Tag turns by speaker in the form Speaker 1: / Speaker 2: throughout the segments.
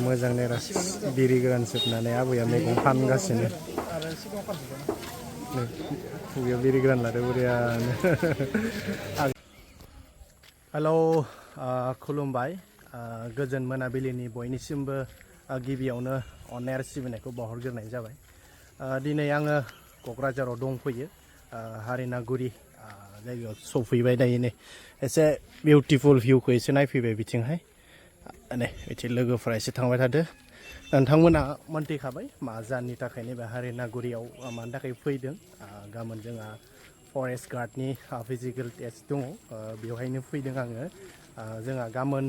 Speaker 1: मोजांनो बिरि गोरान सोबनानै आबैया मैगं फानगासिनो खुगायाव बिरि गोरान लादो बुरियानो हेलौ खुलुमबाय गोजोन मोनाबिलिनि बयनिसिमबो गिबियावनो अननाय सिबिनायखौ बावहरग्रोनाय जाबाय दिनै आङो क'क्राझाराव दंफैयो हारिनागुरि जायगायाव सफैबाय दायो नै एसे बिउटिफुल भिउखौ एसे नायफैबाय बिथिंहाय नै बिथिं लोगोफोरा एसे थांबाय थादो नोंथांमोना मोनथिखाबाय मा जाहोननि थाखाय नैबे हारिनागुरियाव मानि थाखाय फैदों गाबोन जोंहा फरेस्ट गार्डनि फिजिकेल टेस्ट दङ बेवहायनो फैदों आङो जोंहा गाबोन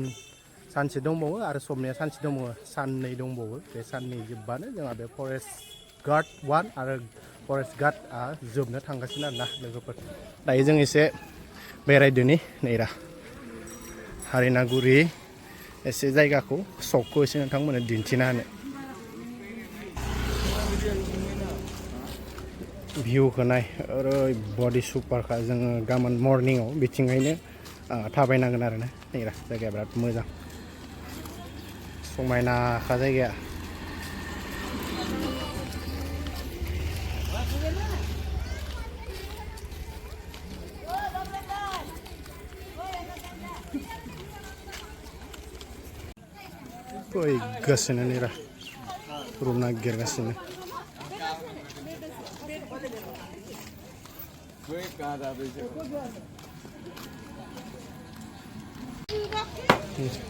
Speaker 1: सानसे दंबावो आरो सबनिया सानसे दंबावो साननै दंबावो बे साननै जोबबानो जोंहा बे फरेस्ट गार्ड 1 आरो फरेस्ट गार्डआ जोबनो थांगासिनो आरोना लोगोफोर दायो जों एसे बेरायदोनि नैरा हारिनागुरि एसे जायगाखौ सकखौ एसे नोंथांमोननो दिन्थिना होनो भिउखौ नाय ओरैबादि सुपारखा जोङो गाबोन मर्निंआव बिथिंहायनो थाबायनांगोन आरोना नैरा जायगाया बिराद मोजां समायनाखा जायगाया फैगासिनो नैरा रुम नागिरगासिनो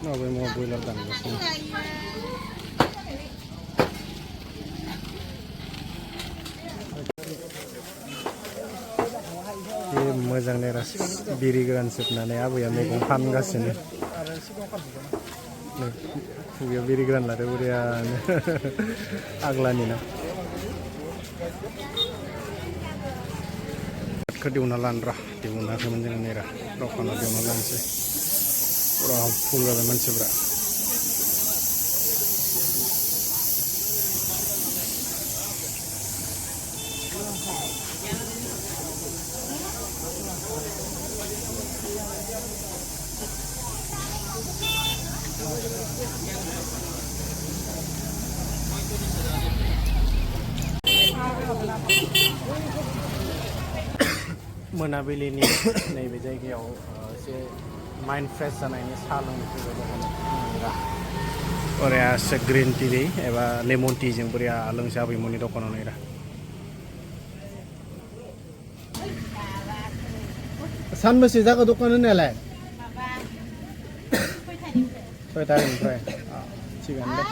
Speaker 1: माबा बयलार दानगासिनो मोजां नेरा बिरि गोरान सोबनानै आबैया मैगं फानगासिनो खुगायाव बिरि गोरान लादो बुरियानो आग्लानि ना दिहुनना लानरा दिहुनाखैमोन जोङो नेरा दखानाव दिहुनना लानोसै फुरा फुल जाबाय मानसिफ्रा मोनाबिलिनि नैबे जायगायाव एसे माइन्ड फ्रेश जानायनि साहा लोंनो फैबाय दखानाव ओरै एसे ग्रिन टि एबा लेमन टिजों बोरैया लोंसै आबैमोननि दखानाव नैरा सानबेसे जाखो दखान होनायालाय सयथानिफ्राय थिगानो दे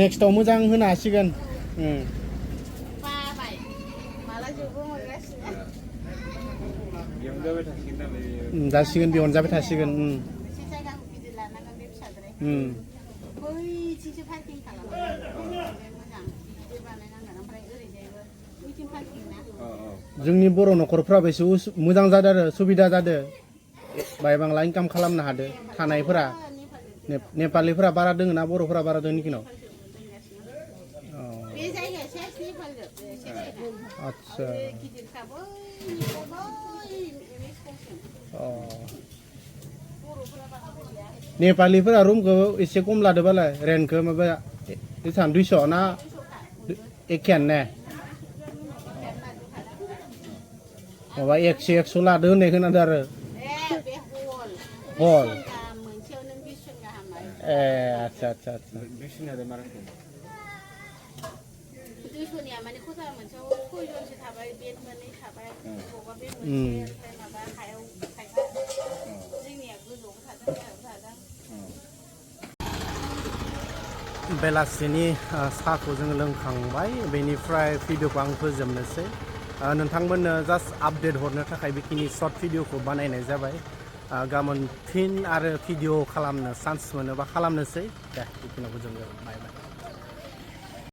Speaker 1: नेक्स्टआव मोजां होनो हासिगोन जासिगोन बेयावनो जाबाय थासिगोन जोंनि बर' न'खरफ्राबो एसे मोजां जादों आरो सुबिदा जादों बाय बांला इनकाम खालामनो हादों थानायफोरा नेपालिफोरा बारा दोङो ना बर'फोरा बारा दोङो निखिनाव आच्छा नेपालिफोरा रुमखौ एसे खम लादोबालाय रेन्टखौ माबा बेसेबां 200 ना एखेयानो ने माबा 100 लादो होननाय खोनादों आरो हल ए आच्छा आच्छा आच्छा बेलासिनि साहाखौ जोङो लोंखांबाय बेनिफ्राय भिडिअखौ आं फोजोबनोसै नोंथांमोननो जास्ट आपडेट हरनो थाखाय बेखिनि सर्ट भिडिअखौ बानायनाय जाबाय गाबोन फिन आरो भिडिअ खालामनो चान्स मोनोबा खालामनोसै दे बेखिनिखौ जों बाय बाय